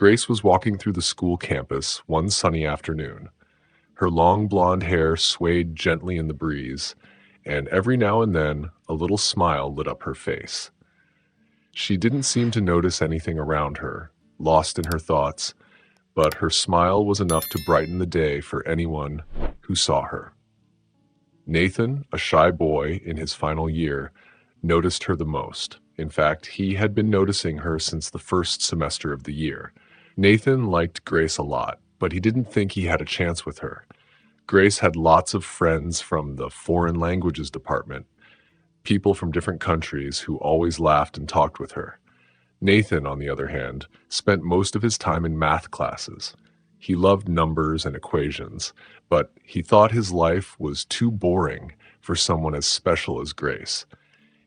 Grace was walking through the school campus one sunny afternoon. Her long blonde hair swayed gently in the breeze, and every now and then a little smile lit up her face. She didn't seem to notice anything around her, lost in her thoughts, but her smile was enough to brighten the day for anyone who saw her. Nathan, a shy boy in his final year, noticed her the most. In fact, he had been noticing her since the first semester of the year. Nathan liked Grace a lot, but he didn't think he had a chance with her. Grace had lots of friends from the foreign languages department, people from different countries who always laughed and talked with her. Nathan, on the other hand, spent most of his time in math classes. He loved numbers and equations, but he thought his life was too boring for someone as special as Grace.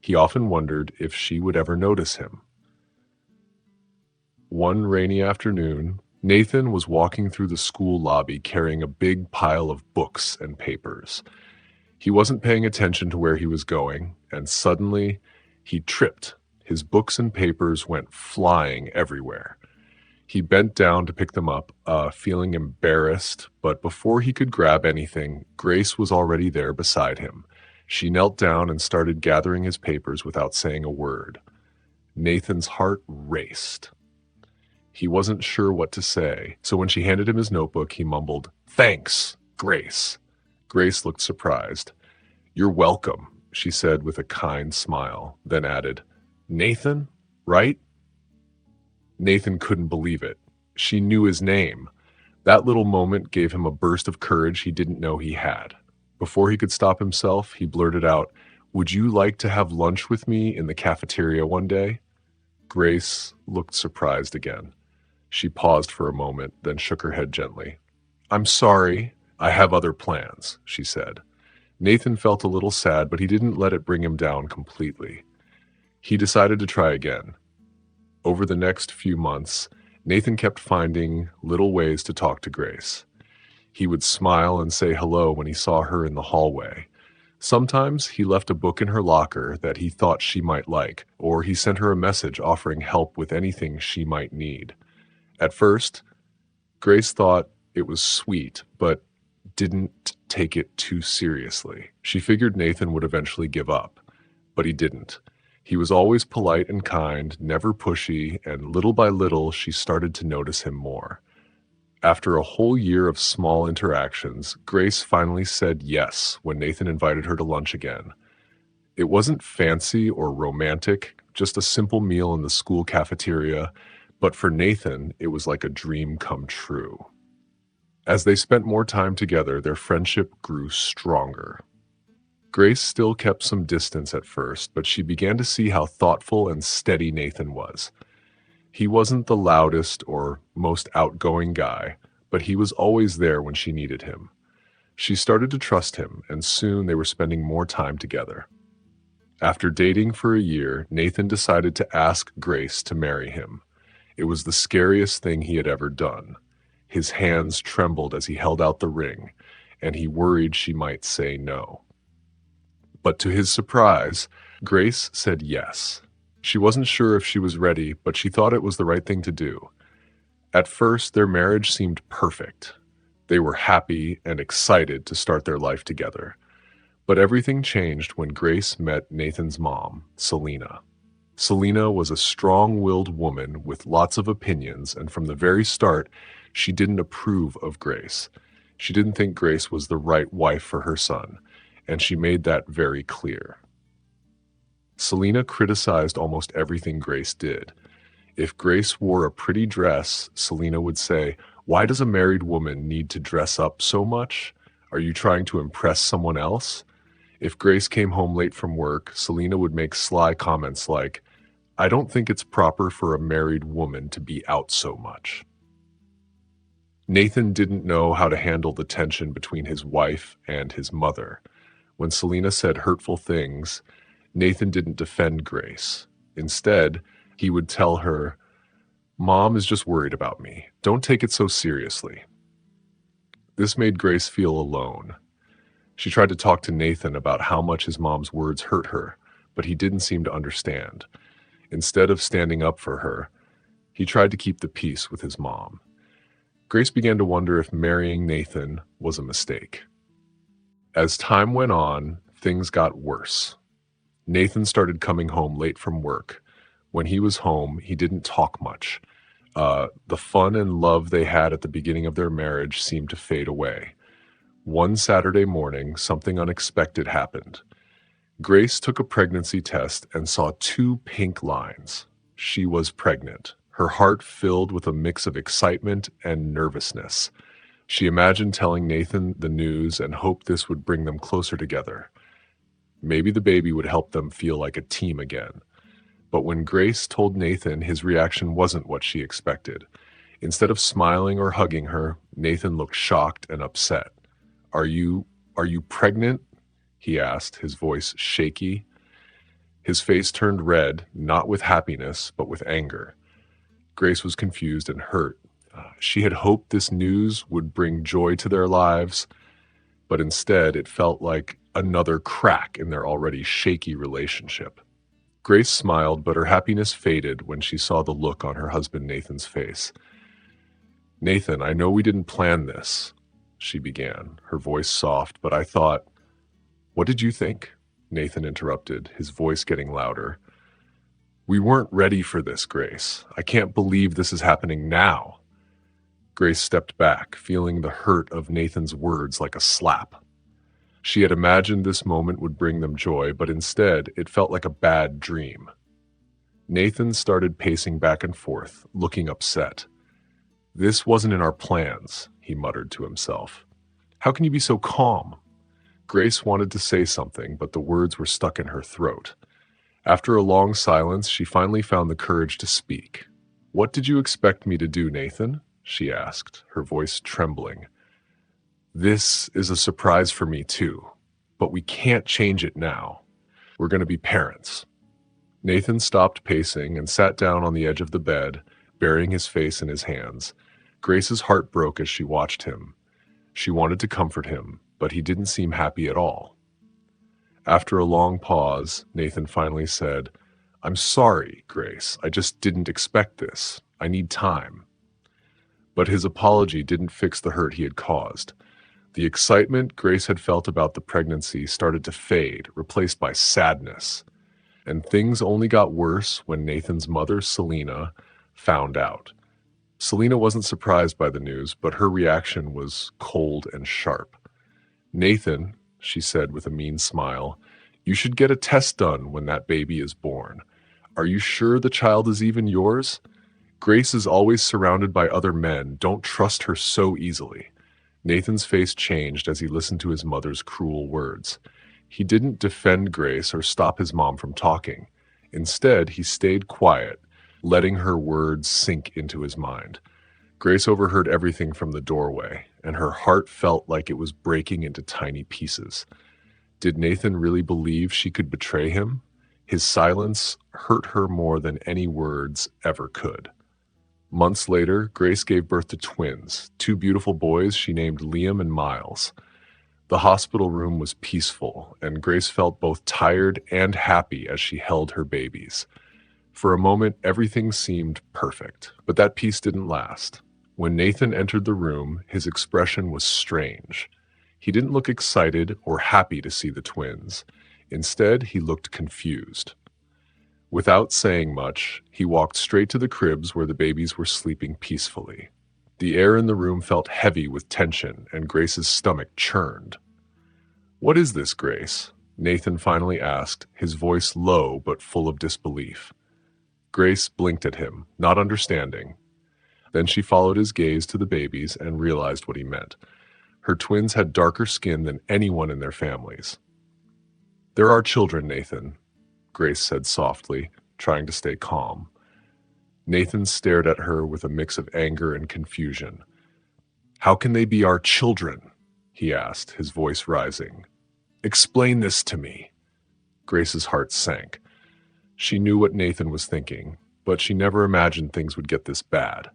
He often wondered if she would ever notice him. One rainy afternoon, Nathan was walking through the school lobby carrying a big pile of books and papers. He wasn't paying attention to where he was going, and suddenly he tripped. His books and papers went flying everywhere. He bent down to pick them up, feeling embarrassed, but before he could grab anything, Grace was already there beside him. She knelt down and started gathering his papers without saying a word. Nathan's heart raced. He wasn't sure what to say, so when she handed him his notebook, he mumbled, "Thanks, Grace." Grace looked surprised. "You're welcome," she said with a kind smile, then added, "Nathan, right?" Nathan couldn't believe it. She knew his name. That little moment gave him a burst of courage he didn't know he had. Before he could stop himself, he blurted out, "Would you like to have lunch with me in the cafeteria one day?" Grace looked surprised again. She paused for a moment, then shook her head gently. "I'm sorry, I have other plans," she said. Nathan felt a little sad, but he didn't let it bring him down completely. He decided to try again. Over the next few months, Nathan kept finding little ways to talk to Grace. He would smile and say hello when he saw her in the hallway. Sometimes he left a book in her locker that he thought she might like, or he sent her a message offering help with anything she might need. At first, Grace thought it was sweet, but didn't take it too seriously. She figured Nathan would eventually give up, but he didn't. He was always polite and kind, never pushy, and little by little she started to notice him more. After a whole year of small interactions, Grace finally said yes when Nathan invited her to lunch again. It wasn't fancy or romantic, just a simple meal in the school cafeteria, but for Nathan, it was like a dream come true. As they spent more time together, their friendship grew stronger. Grace still kept some distance at first, but she began to see how thoughtful and steady Nathan was. He wasn't the loudest or most outgoing guy, but he was always there when she needed him. She started to trust him, and soon they were spending more time together. After dating for a year, Nathan decided to ask Grace to marry him. It was the scariest thing he had ever done. His hands trembled as he held out the ring, and he worried she might say no. But to his surprise, Grace said yes. She wasn't sure if she was ready, but she thought it was the right thing to do. At first, their marriage seemed perfect. They were happy and excited to start their life together. But everything changed when Grace met Nathan's mom, Selena. Selena was a strong-willed woman with lots of opinions, and from the very start, she didn't approve of Grace. She didn't think Grace was the right wife for her son, and she made that very clear. Selena criticized almost everything Grace did. If Grace wore a pretty dress, Selena would say, "Why does a married woman need to dress up so much? Are you trying to impress someone else?" If Grace came home late from work, Selena would make sly comments like, "I don't think it's proper for a married woman to be out so much." Nathan didn't know how to handle the tension between his wife and his mother. When Selena said hurtful things, Nathan didn't defend Grace. Instead, he would tell her, "Mom is just worried about me. Don't take it so seriously." This made Grace feel alone. She tried to talk to Nathan about how much his mom's words hurt her, but he didn't seem to understand. Instead of standing up for her, He tried to keep the peace with his mom. Grace began to wonder if marrying Nathan was a mistake. As time went on, things got worse. Nathan started coming home late from work. When he was home, he didn't talk much. The fun and love they had at the beginning of their marriage seemed to fade away. One Saturday morning, something unexpected happened. Grace took a pregnancy test and saw two pink lines. She was pregnant. Her heart filled with a mix of excitement and nervousness. She imagined telling Nathan the news and hoped this would bring them closer together. Maybe the baby would help them feel like a team again. But when Grace told Nathan, his reaction wasn't what she expected. Instead of smiling or hugging her, Nathan looked shocked and upset. Are you pregnant?" he asked, his voice shaky. His face turned red, not with happiness, but with anger. Grace was confused and hurt. She had hoped this news would bring joy to their lives, but instead it felt like another crack in their already shaky relationship. Grace smiled, but her happiness faded when she saw the look on her husband Nathan's face. "Nathan, I know we didn't plan this," she began, her voice soft, "but I thought—" "What did you think?" Nathan interrupted, his voice getting louder. "We weren't ready for this, Grace. I can't believe this is happening now." Grace stepped back, feeling the hurt of Nathan's words like a slap. She had imagined this moment would bring them joy, but instead it felt like a bad dream. Nathan started pacing back and forth, looking upset. "This wasn't in our plans," he muttered to himself. "How can you be so calm?" Grace wanted to say something, but the words were stuck in her throat. After a long silence, she finally found the courage to speak. "What did you expect me to do, Nathan?" she asked, her voice trembling. "This is a surprise for me too, but we can't change it now. We're going to be parents." Nathan stopped pacing and sat down on the edge of the bed, burying his face in his hands. Grace's heart broke as she watched him. She wanted to comfort him, but he didn't seem happy at all. After a long pause, Nathan finally said, "I'm sorry, Grace. I just didn't expect this. I need time." But his apology didn't fix the hurt he had caused. The excitement Grace had felt about the pregnancy started to fade, replaced by sadness. And things only got worse when Nathan's mother, Selena, found out. Selena wasn't surprised by the news, but her reaction was cold and sharp. "Nathan," she said with a mean smile, "you should get a test done when that baby is born. Are you sure the child is even yours? Grace is always surrounded by other men. Don't trust her so easily." Nathan's face changed as he listened to his mother's cruel words. He didn't defend Grace or stop his mom from talking. Instead, he stayed quiet, letting her words sink into his mind. Grace overheard everything from the doorway, and her heart felt like it was breaking into tiny pieces. Did Nathan really believe she could betray him? His silence hurt her more than any words ever could. Months later, Grace gave birth to twins, two beautiful boys she named Liam and Miles. The hospital room was peaceful, and Grace felt both tired and happy as she held her babies. For a moment, everything seemed perfect, but that peace didn't last. When Nathan entered the room, his expression was strange. He didn't look excited or happy to see the twins. Instead, he looked confused. Without saying much, he walked straight to the cribs where the babies were sleeping peacefully. The air in the room felt heavy with tension, and Grace's stomach churned. "What is this, Grace?" Nathan finally asked, his voice low but full of disbelief. Grace blinked at him, not understanding. Then she followed his gaze to the babies and realized what he meant. Her twins had darker skin than anyone in their families. "They're our children, Nathan," Grace said softly, trying to stay calm. Nathan stared at her with a mix of anger and confusion. "How can they be our children?" he asked, his voice rising. "Explain this to me." Grace's heart sank. She knew what Nathan was thinking, but she never imagined things would get this bad.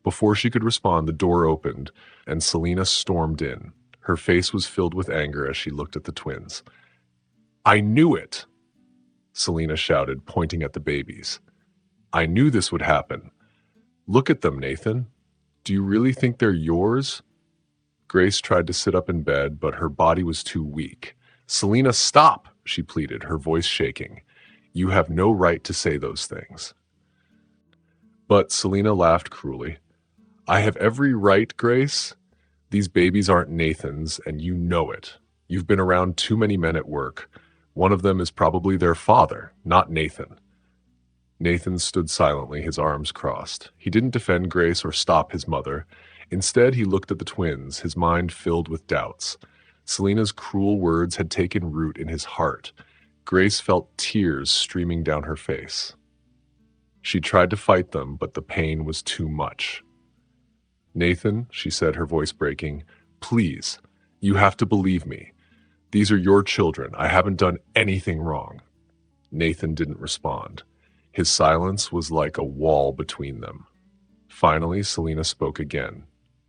Before she could respond, the door opened, and Selena stormed in. Her face was filled with anger as she looked at the twins. "I knew it!" Selena shouted, pointing at the babies. "I knew this would happen. Look at them, Nathan. Do you really think they're yours? Grace tried to sit up in bed, but her body was too weak. Selena, stop, she pleaded, her voice shaking. You have no right to say those things. But Selena laughed cruelly. I have every right, Grace. These babies aren't Nathan's, and you know it. You've been around too many men at work. One of them is probably their father, not Nathan. Nathan stood silently, his arms crossed. He didn't defend Grace or stop his mother. Instead, he looked at the twins, his mind filled with doubts. Selena's cruel words had taken root in his heart. Grace felt tears streaming down her face. She tried to fight them, but the pain was too much. Nathan, she said, her voice breaking, please, you have to believe me. These are your children. I haven't done anything wrong. Nathan didn't respond. His silence was like a wall between them. Finally, Selena spoke again.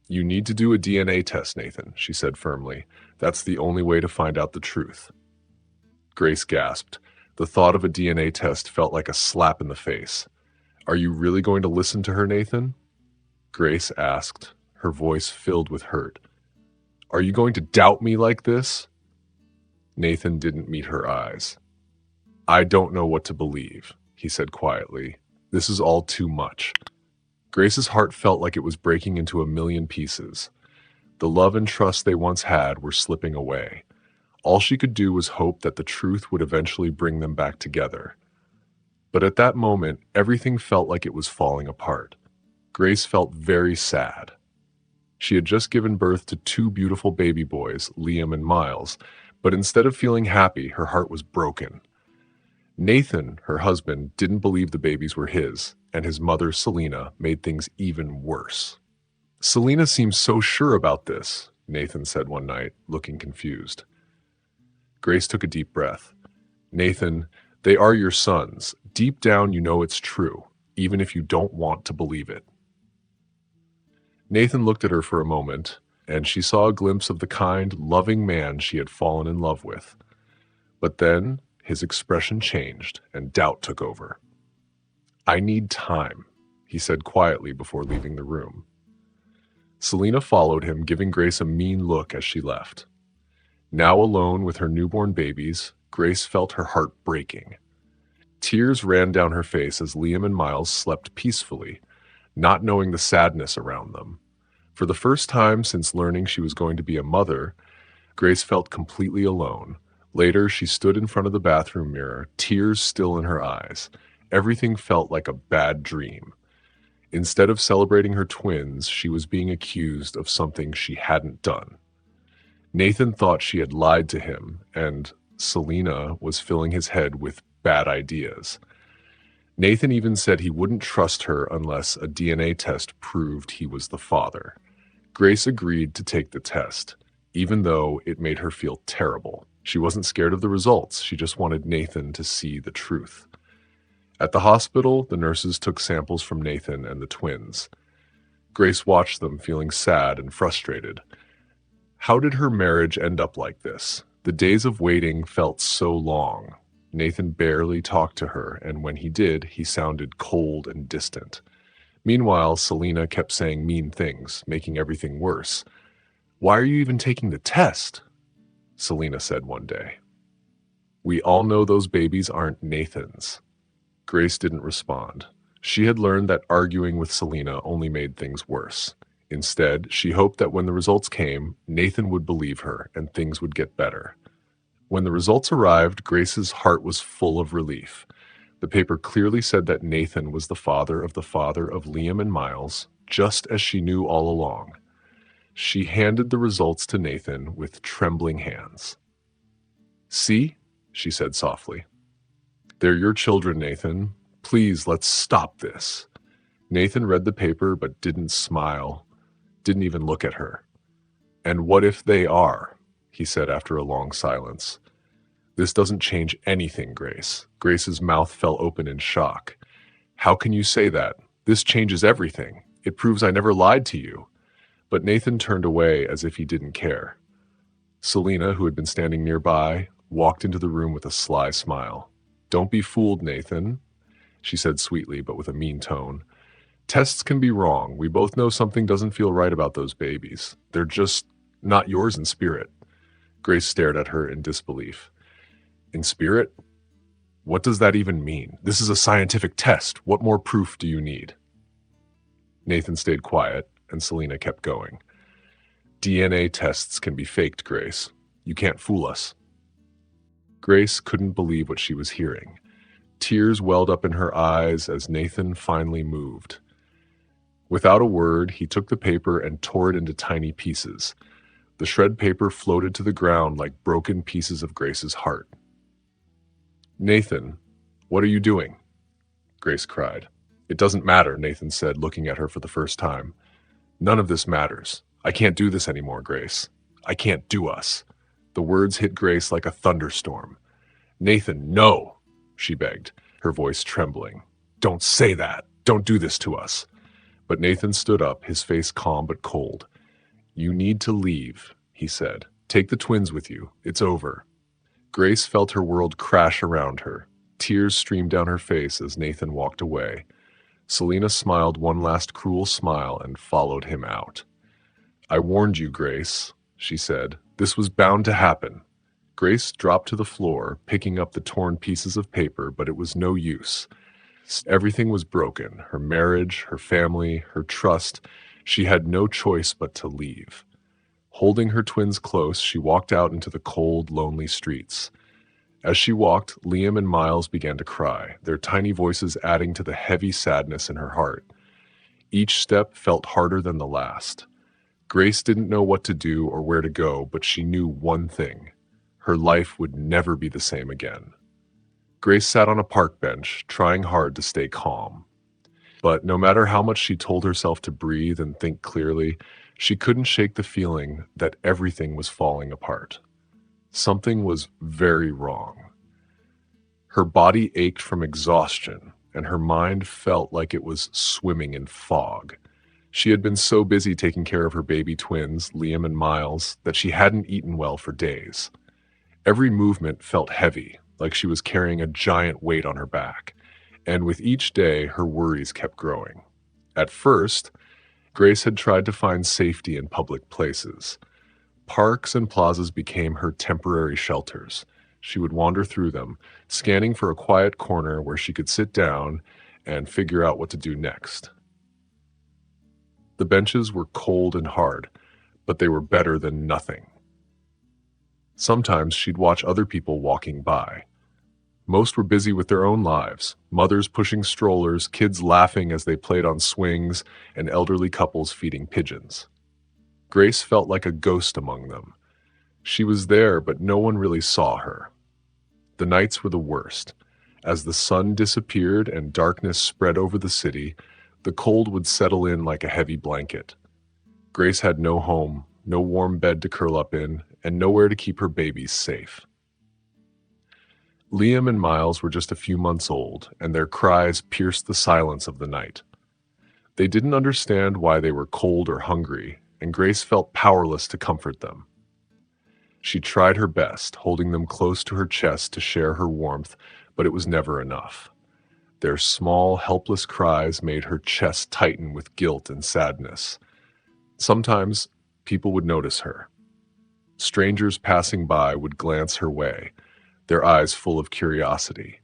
You need to do a DNA test, Nathan, she said firmly. That's the only way to find out the truth. Grace gasped. The thought of a DNA test felt like a slap in the face. Are you really going to listen to her, Nathan? Grace asked, her voice filled with hurt. Are you going to doubt me like this? Nathan didn't meet her eyes. I don't know what to believe, he said quietly. This is all too much. Grace's heart felt like it was breaking into a million pieces. The love and trust they once had were slipping away. All she could do was hope that the truth would eventually bring them back together. But at that moment, everything felt like it was falling apart. Grace felt very sad. She had just given birth to two beautiful baby boys, Liam and Miles, but instead of feeling happy, her heart was broken. Nathan, her husband, didn't believe the babies were his, and his mother, Selena, made things even worse. Selena seems so sure about this, Nathan said one night, looking confused. Grace took a deep breath. Nathan, they are your sons. Deep down, you know it's true, even if you don't want to believe it. Nathan looked at her for a moment, and she saw a glimpse of the kind, loving man she had fallen in love with. But then his expression changed, and doubt took over. I need time, he said quietly before leaving the room. Selena followed him, giving Grace a mean look as she left. Now alone with her newborn babies, Grace felt her heart breaking. Tears ran down her face as Liam and Miles slept peacefully, not knowing the sadness around them. For the first time since learning she was going to be a mother, Grace felt completely alone. Later, she stood in front of the bathroom mirror, tears still in her eyes. Everything felt like a bad dream. Instead of celebrating her twins, she was being accused of something she hadn't done. Nathan thought she had lied to him, and Selena was filling his head with bad ideas. Nathan even said he wouldn't trust her unless a DNA test proved he was the father. Grace agreed to take the test, even though it made her feel terrible. She wasn't scared of the results, she just wanted Nathan to see the truth. At the hospital, the nurses took samples from Nathan and the twins. Grace watched them, feeling sad and frustrated. How did her marriage end up like this? The days of waiting felt so long. Nathan barely talked to her, and when he did, he sounded cold and distant. Meanwhile, Selena kept saying mean things, making everything worse. Why are you even taking the test? Selena said one day. We all know those babies aren't Nathan's. Grace didn't respond. She had learned that arguing with Selena only made things worse. Instead, she hoped that when the results came, Nathan would believe her and things would get better. When the results arrived, Grace's heart was full of relief. The paper clearly said that Nathan was the father of Liam and Miles, just as she knew all along. She handed the results to Nathan with trembling hands. See, she said softly. They're your children, Nathan. Please, let's stop this. Nathan read the paper but didn't smile, didn't even look at her. And what if they are? He said after a long silence. This doesn't change anything, Grace. Grace's mouth fell open in shock. How can you say that? This changes everything. It proves I never lied to you. But Nathan turned away as if he didn't care. Selena, who had been standing nearby, walked into the room with a sly smile. Don't be fooled, Nathan, she said sweetly but with a mean tone. Tests can be wrong. We both know something doesn't feel right about those babies. They're just not yours in spirit. Grace stared at her in disbelief. In spirit? What does that even mean? This is a scientific test. What more proof do you need? Nathan stayed quiet, and Selena kept going. DNA tests can be faked, Grace. You can't fool us. Grace couldn't believe what she was hearing. Tears welled up in her eyes as Nathan finally moved. Without a word, he took the paper and tore it into tiny pieces. The shred paper floated to the ground like broken pieces of Grace's heart. Nathan, what are you doing? Grace cried. It doesn't matter, Nathan said, looking at her for the first time. None of this matters. I can't do this anymore, Grace. I can't do us. The words hit Grace like a thunderstorm. Nathan, no, she begged, her voice trembling. Don't say that. Don't do this to us. But Nathan stood up, his face calm but cold. You need to leave, he said. Take the twins with you. It's over. Grace felt her world crash around her. Tears streamed down her face as Nathan walked away. Selena smiled one last cruel smile and followed him out. I warned you, Grace, she said. This was bound to happen. Grace dropped to the floor, picking up the torn pieces of paper, but it was no use. Everything was broken. Her marriage, her family, her trust. She had no choice but to leave. Holding her twins close, she walked out into the cold, lonely streets. As she walked, Liam and Miles began to cry, their tiny voices adding to the heavy sadness in her heart. Each step felt harder than the last. Grace didn't know what to do or where to go, but she knew one thing. Her life would never be the same again. Grace sat on a park bench, trying hard to stay calm. But no matter how much she told herself to breathe and think clearly, she couldn't shake the feeling that everything was falling apart. Something was very wrong. Her body ached from exhaustion, and her mind felt like it was swimming in fog. She had been so busy taking care of her baby twins, Liam and Miles, that she hadn't eaten well for days. Every movement felt heavy, like she was carrying a giant weight on her back, and with each day, her worries kept growing. At first, Grace had tried to find safety in public places. Parks and plazas became her temporary shelters. She would wander through them, scanning for a quiet corner where she could sit down and figure out what to do next. The benches were cold and hard, but they were better than nothing. Sometimes she'd watch other people walking by. Most were busy with their own lives, mothers pushing strollers, kids laughing as they played on swings, and elderly couples feeding pigeons. Grace felt like a ghost among them. She was there, but no one really saw her. The nights were the worst. As the sun disappeared and darkness spread over the city, the cold would settle in like a heavy blanket. Grace had no home, no warm bed to curl up in, and nowhere to keep her babies safe. Liam and Miles were just a few months old, and their cries pierced the silence of the night. They didn't understand why they were cold or hungry, and Grace felt powerless to comfort them. She tried her best, holding them close to her chest to share her warmth, but it was never enough. Their small, helpless cries made her chest tighten with guilt and sadness. Sometimes people would notice her. Strangers passing by would glance her way, their eyes full of curiosity.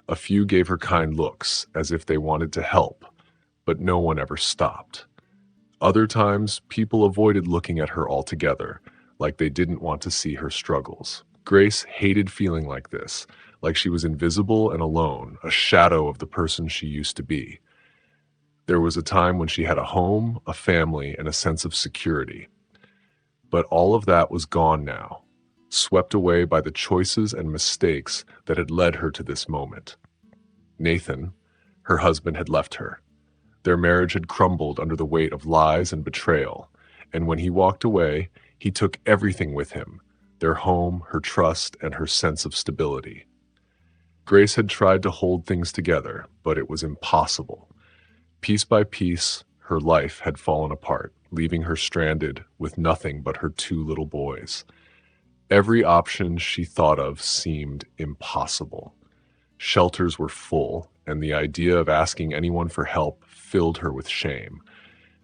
A few gave her kind looks, as if they wanted to help, but no one ever stopped. Other times, people avoided looking at her altogether, like they didn't want to see her struggles. Grace hated feeling like this, like she was invisible and alone, a shadow of the person she used to be. There was a time when she had a home, a family, and a sense of security. But all of that was gone now, swept away by the choices and mistakes that had led her to this moment. Nathan, her husband, had left her. Their marriage had crumbled under the weight of lies and betrayal, and when he walked away, he took everything with him, their home, her trust, and her sense of stability. Grace had tried to hold things together, but it was impossible. Piece by piece, her life had fallen apart, leaving her stranded with nothing but her two little boys. Every option she thought of seemed impossible. Shelters were full, and the idea of asking anyone for help filled her with shame.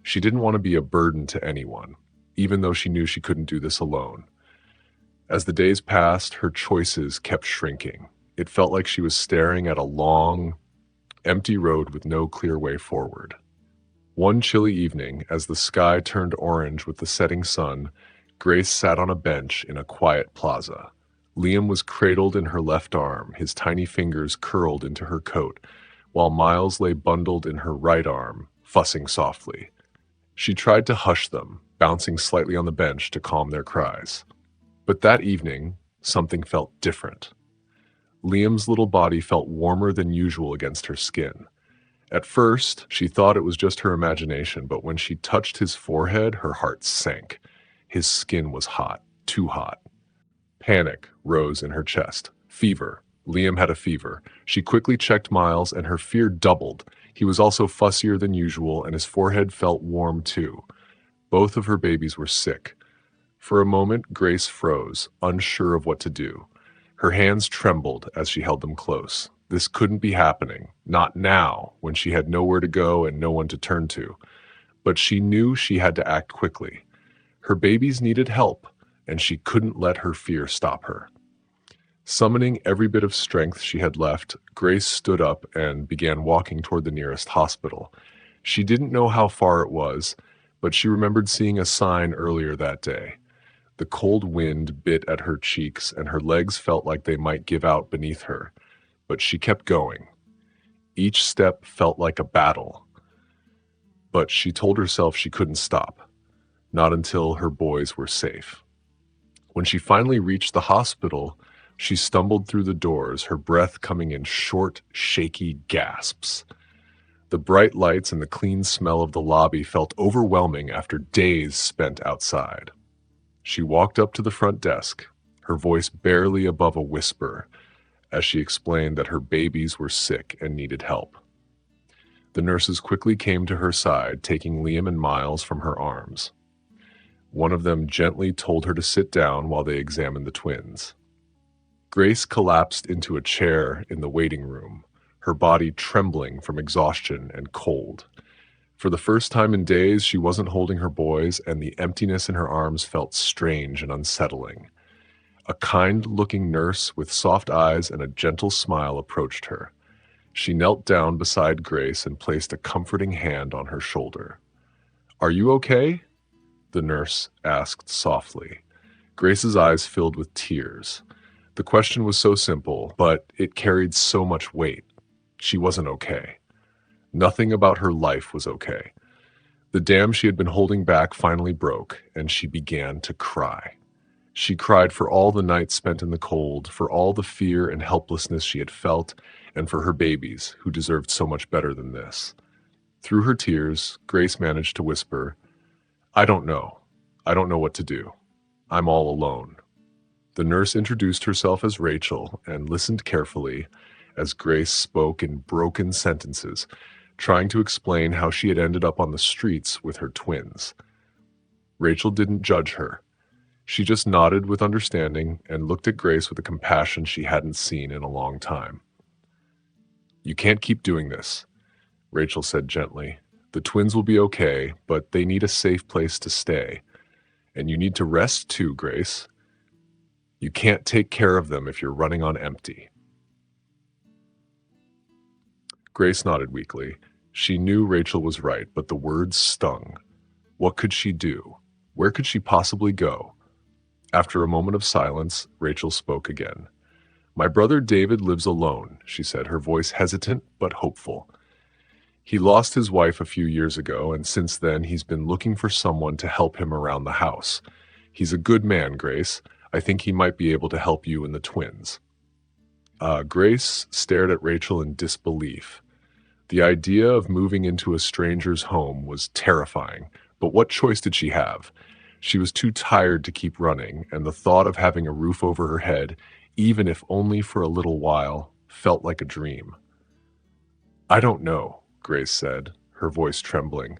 She didn't want to be a burden to anyone, even though she knew she couldn't do this alone. As the days passed, her choices kept shrinking. It felt like she was staring at a long, empty road with no clear way forward. One chilly evening, as the sky turned orange with the setting sun, Grace sat on a bench in a quiet plaza. Liam was cradled in her left arm, his tiny fingers curled into her coat, while Miles lay bundled in her right arm, fussing softly. She tried to hush them, bouncing slightly on the bench to calm their cries. But that evening, something felt different. Liam's little body felt warmer than usual against her skin. At first, she thought it was just her imagination, but when she touched his forehead, her heart sank. His skin was hot, too hot. Panic rose in her chest. Fever. Liam had a fever. She quickly checked Miles, and her fear doubled. He was also fussier than usual, and his forehead felt warm too. Both of her babies were sick. For a moment, Grace froze, unsure of what to do. Her hands trembled as she held them close. This couldn't be happening. Not now, when she had nowhere to go and no one to turn to. But she knew she had to act quickly. Her babies needed help, and she couldn't let her fear stop her. Summoning every bit of strength she had left, Grace stood up and began walking toward the nearest hospital. She didn't know how far it was, but she remembered seeing a sign earlier that day. The cold wind bit at her cheeks, and her legs felt like they might give out beneath her. But she kept going. Each step felt like a battle. But she told herself she couldn't stop. Not until her boys were safe. When she finally reached the hospital, she stumbled through the doors, her breath coming in short, shaky gasps. The bright lights and the clean smell of the lobby felt overwhelming after days spent outside. She walked up to the front desk, her voice barely above a whisper, as she explained that her babies were sick and needed help. The nurses quickly came to her side, taking Liam and Miles from her arms. One of them gently told her to sit down while they examined the twins. Grace collapsed into a chair in the waiting room, her body trembling from exhaustion and cold. For the first time in days, she wasn't holding her boys, and the emptiness in her arms felt strange and unsettling. A kind-looking nurse with soft eyes and a gentle smile approached her. She knelt down beside Grace and placed a comforting hand on her shoulder. "Are you okay?" the nurse asked softly. Grace's eyes filled with tears. The question was so simple, but it carried so much weight. She wasn't okay. Nothing about her life was okay. The dam she had been holding back finally broke, and she began to cry. She cried for all the nights spent in the cold, for all the fear and helplessness she had felt, and for her babies, who deserved so much better than this. Through her tears, Grace managed to whisper, "I don't know. I don't know what to do. I'm all alone." The nurse introduced herself as Rachel and listened carefully as Grace spoke in broken sentences, trying to explain how she had ended up on the streets with her twins. Rachel didn't judge her. She just nodded with understanding and looked at Grace with a compassion she hadn't seen in a long time. "You can't keep doing this," Rachel said gently. "The twins will be okay, but they need a safe place to stay. And you need to rest too, Grace. You can't take care of them if you're running on empty." Grace nodded weakly. She knew Rachel was right, but the words stung. What could she do? Where could she possibly go? After a moment of silence, Rachel spoke again. "My brother David lives alone," she said, her voice hesitant but hopeful. "He lost his wife a few years ago, and since then he's been looking for someone to help him around the house. He's a good man, Grace. I think he might be able to help you and the twins." Grace stared at Rachel in disbelief. The idea of moving into a stranger's home was terrifying, but what choice did she have? She was too tired to keep running, and the thought of having a roof over her head, even if only for a little while, felt like a dream. "I don't know," Grace said, her voice trembling.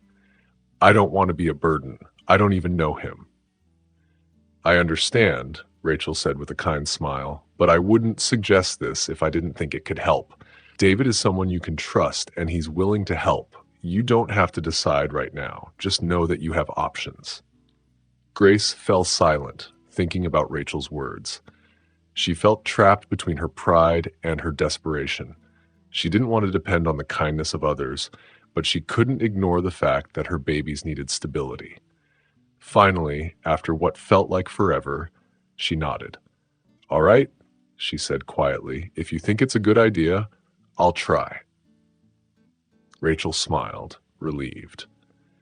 "I don't want to be a burden. I don't even know him." "I understand," Rachel said with a kind smile, "but I wouldn't suggest this if I didn't think it could help. David is someone you can trust, and he's willing to help, You don't have to decide right now. Just know that you have options. Grace fell silent, thinking about Rachel's words. She felt trapped between her pride and her desperation. She didn't want to depend on the kindness of others, but she couldn't ignore the fact that her babies needed stability. Finally, after what felt like forever, she nodded. "All right," she said quietly. "If you think it's a good idea, I'll try." Rachel smiled, relieved.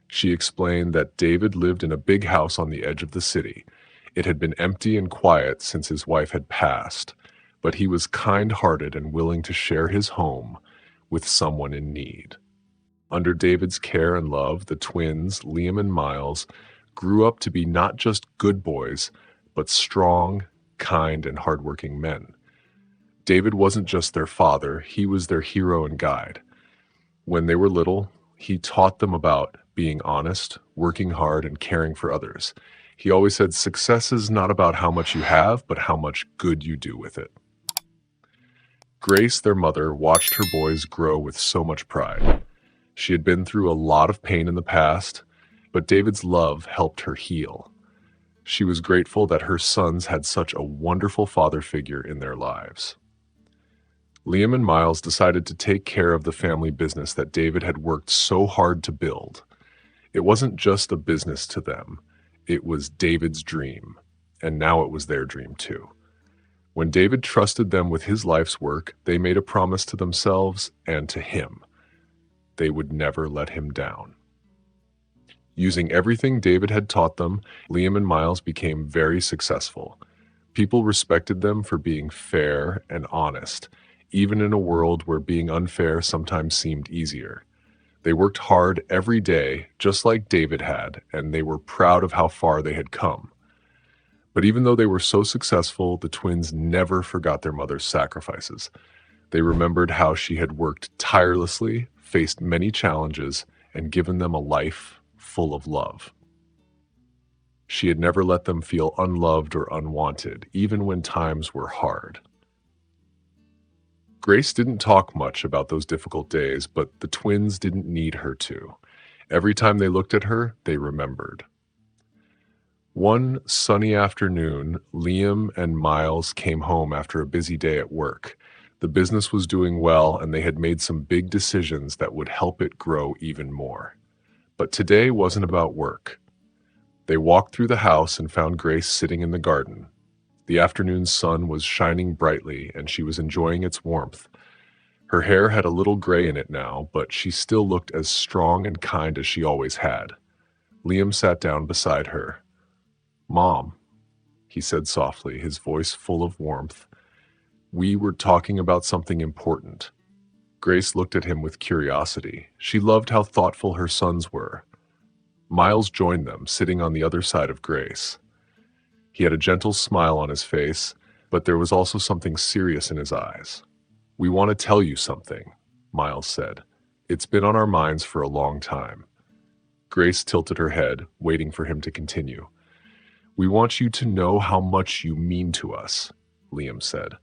She explained that David lived in a big house on the edge of the city. It had been empty and quiet since his wife had passed, but he was kind-hearted and willing to share his home with someone in need. Under David's care and love, the twins, Liam and Miles, grew up to be not just good boys, but strong, kind, and hardworking men. David wasn't just their father, he was their hero and guide. When they were little, he taught them about being honest, working hard, and caring for others. He always said, "Success is not about how much you have, but how much good you do with it." Grace, their mother, watched her boys grow with so much pride. She had been through a lot of pain in the past, but David's love helped her heal. She was grateful that her sons had such a wonderful father figure in their lives. Liam and Miles decided to take care of the family business that David had worked so hard to build. It wasn't just a business to them, it was David's dream, and now it was their dream too. When David trusted them with his life's work, they made a promise to themselves and to him. They would never let him down. Using everything David had taught them, Liam and Miles became very successful. People respected them for being fair and honest, even in a world where being unfair sometimes seemed easier. They worked hard every day, just like David had, and they were proud of how far they had come. But even though they were so successful, the twins never forgot their mother's sacrifices. They remembered how she had worked tirelessly, faced many challenges, and given them a life full of love. She had never let them feel unloved or unwanted, even when times were hard. Grace didn't talk much about those difficult days, but the twins didn't need her to. Every time they looked at her, they remembered. One sunny afternoon, Liam and Miles came home after a busy day at work. The business was doing well, and they had made some big decisions that would help it grow even more. But today wasn't about work. They walked through the house and found Grace sitting in the garden. The afternoon sun was shining brightly, and she was enjoying its warmth. Her hair had a little gray in it now, but she still looked as strong and kind as she always had. Liam sat down beside her. "Mom," he said softly, his voice full of warmth, "we were talking about something important." Grace looked at him with curiosity. She loved how thoughtful her sons were. Miles joined them, sitting on the other side of Grace. He had a gentle smile on his face, but there was also something serious in his eyes. "We want to tell you something," Miles said. "It's been on our minds for a long time." Grace tilted her head, waiting for him to continue. "We want you to know how much you mean to us," Liam said.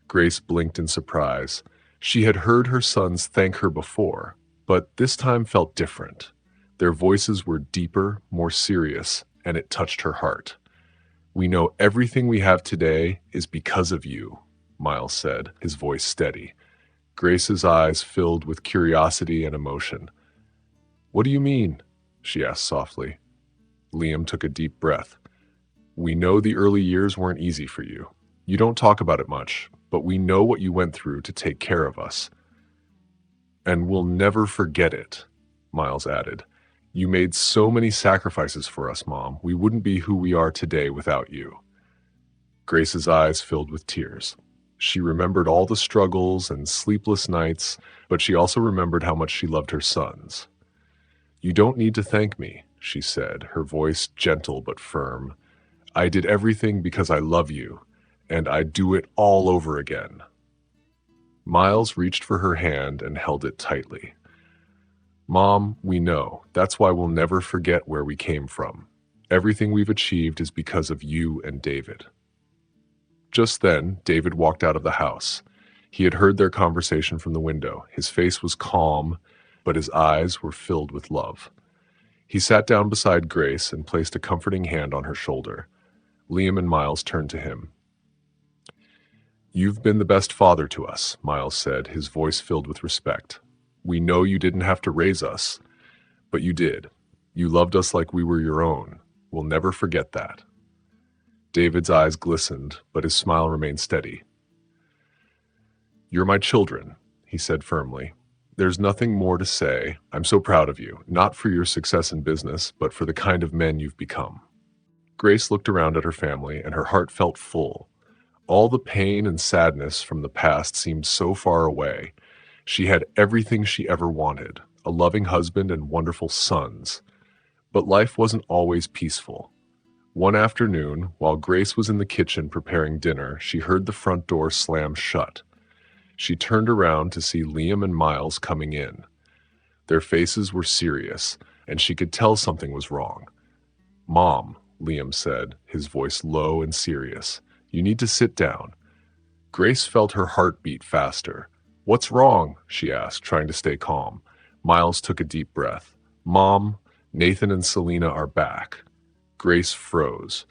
Grace blinked in surprise. She had heard her sons thank her before, but this time felt different. Their voices were deeper, more serious, and it touched her heart. "We know everything we have today is because of you," Miles said, his voice steady. Grace's eyes filled with curiosity and emotion. "What do you mean?" she asked softly. Liam took a deep breath. "We know the early years weren't easy for you. You don't talk about it much, but we know what you went through to take care of us. And we'll never forget it," Miles added. "You made so many sacrifices for us, Mom. We wouldn't be who we are today without you." Grace's eyes filled with tears. She remembered all the struggles and sleepless nights, but she also remembered how much she loved her sons. "You don't need to thank me," she said, her voice gentle but firm. "I did everything because I love you, and I'd do it all over again." Miles reached for her hand and held it tightly. "Mom, we know. That's why we'll never forget where we came from. Everything we've achieved is because of you and David." Just then, David walked out of the house. He had heard their conversation from the window. His face was calm, but his eyes were filled with love. He sat down beside Grace and placed a comforting hand on her shoulder. Liam and Miles turned to him. "You've been the best father to us," Miles said, his voice filled with respect. "We know you didn't have to raise us, but you did. You loved us like we were your own. We'll never forget that." David's eyes glistened, but his smile remained steady. "You're my children," he said firmly. "There's nothing more to say. I'm so proud of you, not for your success in business, but for the kind of men you've become." Grace looked around at her family, and her heart felt full. All the pain and sadness from the past seemed so far away. She had everything she ever wanted, a loving husband and wonderful sons. But life wasn't always peaceful. One afternoon, while Grace was in the kitchen preparing dinner, she heard the front door slam shut. She turned around to see Liam and Miles coming in. Their faces were serious, and she could tell something was wrong. "Mom," Liam said, his voice low and serious, "you need to sit down." Grace felt her heart beat faster. "What's wrong?" she asked, trying to stay calm. Miles took a deep breath. "Mom, Nathan and Selena are back." Grace froze.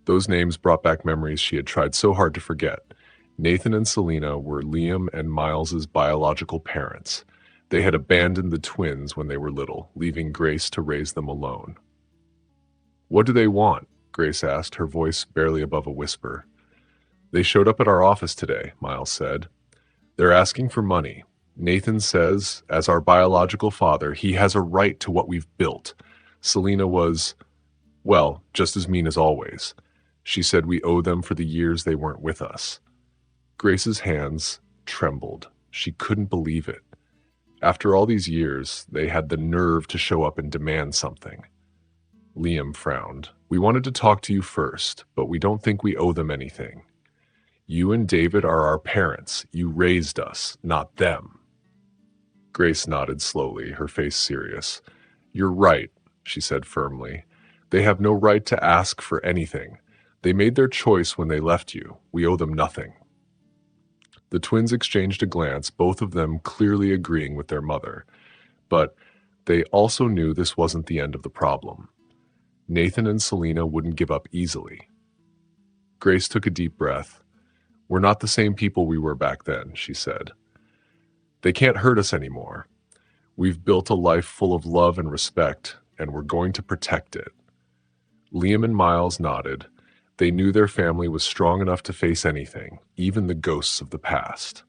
Those names brought back memories she had tried so hard to forget. Nathan and Selena were Liam and Miles's biological parents. They had abandoned the twins when they were little, leaving Grace to raise them alone. "What do they want?" Grace asked, her voice barely above a whisper. "They showed up at our office today," Miles said. "They're asking for money. Nathan says, as our biological father, he has a right to what we've built. Selena was, well, just as mean as always. She said we owe them for the years they weren't with us." Grace's hands trembled. She couldn't believe it. After all these years, they had the nerve to show up and demand something. Liam frowned. "We wanted to talk to you first, but we don't think we owe them anything. You and David are our parents. You raised us, not them." Grace nodded slowly, her face serious. "You're right," she said firmly. "They have no right to ask for anything. They made their choice when they left you. We owe them nothing." The twins exchanged a glance, both of them clearly agreeing with their mother. But they also knew this wasn't the end of the problem. Nathan and Selena wouldn't give up easily. Grace took a deep breath. "We're not the same people we were back then," she said. "They can't hurt us anymore. We've built a life full of love and respect, and we're going to protect it." Liam and Miles nodded. They knew their family was strong enough to face anything, even the ghosts of the past.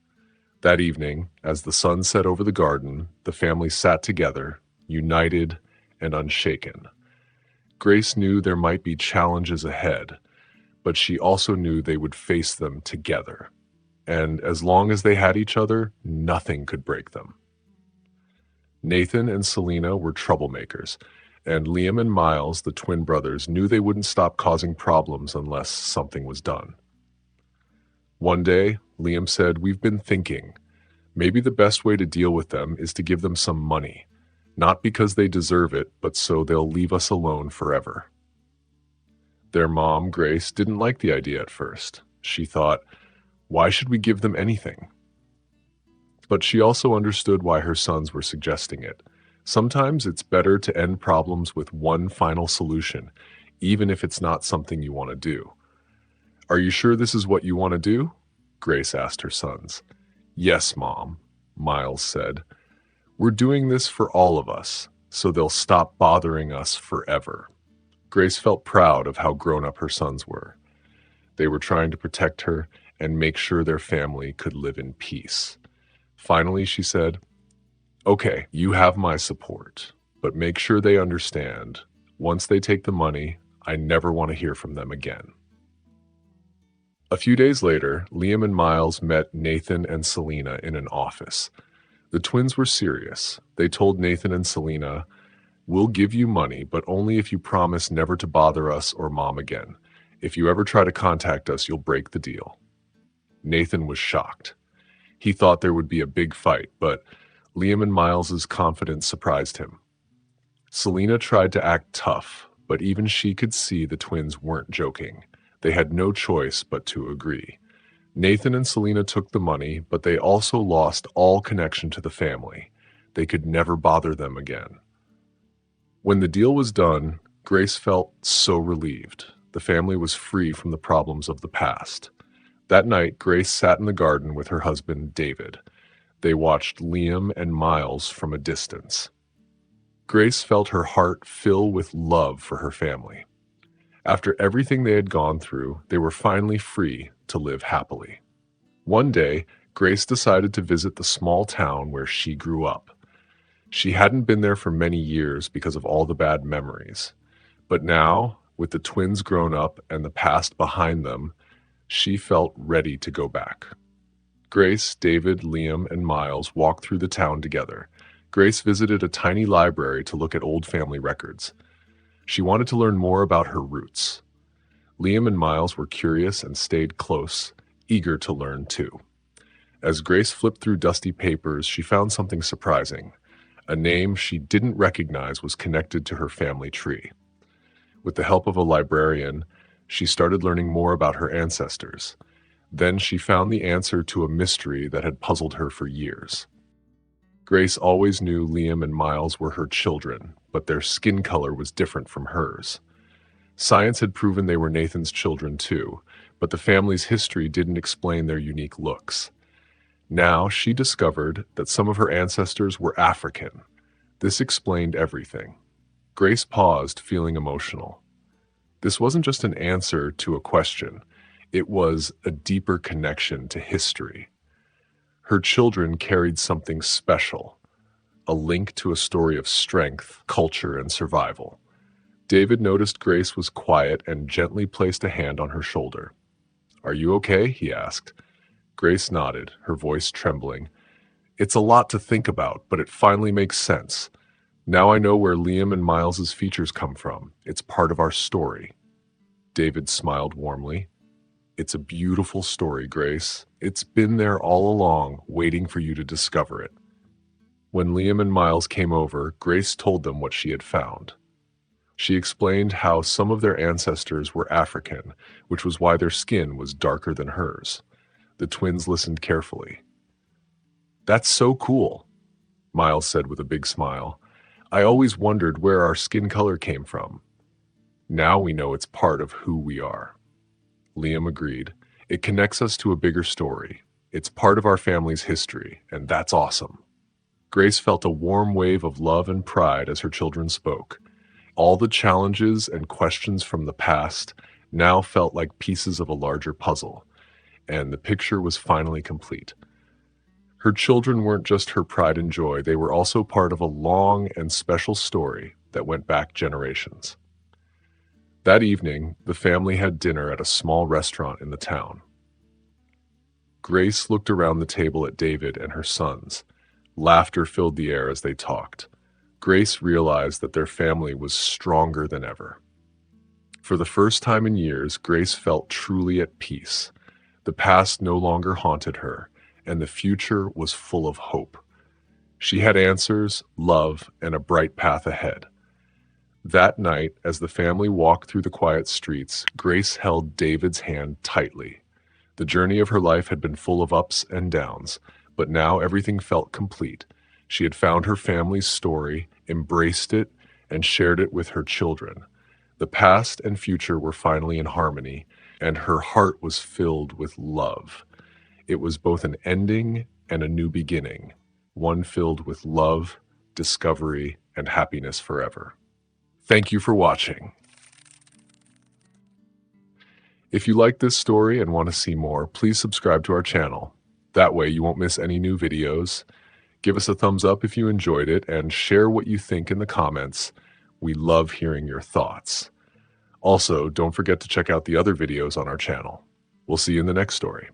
That evening, as the sun set over the garden, the family sat together, united and unshaken. Grace knew there might be challenges ahead, but she also knew they would face them together. And as long as they had each other, nothing could break them. Nathan and Selena were troublemakers, and Liam and Miles, the twin brothers, knew they wouldn't stop causing problems unless something was done. One day, Liam said, "We've been thinking. Maybe the best way to deal with them is to give them some money. Not because they deserve it, but so they'll leave us alone forever." Their mom, Grace, didn't like the idea at first. She thought, why should we give them anything? But she also understood why her sons were suggesting it. Sometimes it's better to end problems with one final solution, even if it's not something you want to do. "Are you sure this is what you want to do?" Grace asked her sons. "Yes, Mom," Miles said. "We're doing this for all of us, so they'll stop bothering us forever." Grace felt proud of how grown up her sons were. They were trying to protect her and make sure their family could live in peace. Finally, she said, "Okay, you have my support, but make sure they understand. Once they take the money, I never want to hear from them again." A few days later, Liam and Miles met Nathan and Selena in an office. The twins were serious. They told Nathan and Selena, "We'll give you money, but only if you promise never to bother us or Mom again. If you ever try to contact us, you'll break the deal." Nathan was shocked. He thought there would be a big fight, but Liam and Miles's confidence surprised him. Selena tried to act tough, but even she could see the twins weren't joking. They had no choice but to agree. Nathan and Selena took the money, but they also lost all connection to the family. they could never bother them again. When the deal was done, Grace felt so relieved. The family was free from the problems of the past. That night, Grace sat in the garden with her husband, David. They watched Liam and Miles from a distance. Grace felt her heart fill with love for her family. After everything they had gone through, they were finally free to live happily. One day, Grace decided to visit the small town where she grew up. She hadn't been there for many years because of all the bad memories. But now, with the twins grown up and the past behind them, she felt ready to go back. Grace, David, Liam, and Miles walked through the town together. Grace visited a tiny library to look at old family records. She wanted to learn more about her roots. Liam and Miles were curious and stayed close, eager to learn too. As Grace flipped through dusty papers, she found something surprising. A name she didn't recognize was connected to her family tree. With the help of a librarian, she started learning more about her ancestors. Then she found the answer to a mystery that had puzzled her for years. Grace always knew Liam and Miles were her children, but their skin color was different from hers. Science had proven they were Nathan's children too, but the family's history didn't explain their unique looks. Now she discovered that some of her ancestors were African. This explained everything. Grace paused, feeling emotional. This wasn't just an answer to a question. It was a deeper connection to history. Her children carried something special, a link to a story of strength, culture, and survival. David noticed Grace was quiet and gently placed a hand on her shoulder. "Are you okay?" he asked. Grace nodded, her voice trembling. "It's a lot to think about, but it finally makes sense. Now I know where Liam and Miles's features come from. It's part of our story." David smiled warmly. "It's a beautiful story, Grace. It's been there all along, waiting for you to discover it." When Liam and Miles came over, Grace told them what she had found. She explained how some of their ancestors were African, which was why their skin was darker than hers. The twins listened carefully. "That's so cool," Miles said with a big smile. "I always wondered where our skin color came from. Now we know it's part of who we are." Liam agreed. "It connects us to a bigger story. It's part of our family's history, and that's awesome." Grace felt a warm wave of love and pride as her children spoke. All the challenges and questions from the past now felt like pieces of a larger puzzle, and the picture was finally complete. Her children weren't just her pride and joy, they were also part of a long and special story that went back generations. That evening, the family had dinner at a small restaurant in the town. Grace looked around the table at David and her sons. Laughter filled the air as they talked. Grace realized that their family was stronger than ever. For the first time in years, Grace felt truly at peace. The past no longer haunted her, and the future was full of hope. She had answers, love, and a bright path ahead. That night, as the family walked through the quiet streets, Grace held David's hand tightly. The journey of her life had been full of ups and downs, but now everything felt complete. She had found her family's story, embraced it, and shared it with her children. The past and future were finally in harmony, and her heart was filled with love. It was both an ending and a new beginning, one filled with love, discovery, and happiness forever. Thank you for watching. If you like this story and want to see more, please subscribe to our channel. That way you won't miss any new videos. Give us a thumbs up if you enjoyed it and share what you think in the comments. We love hearing your thoughts. Also, don't forget to check out the other videos on our channel. We'll see you in the next story.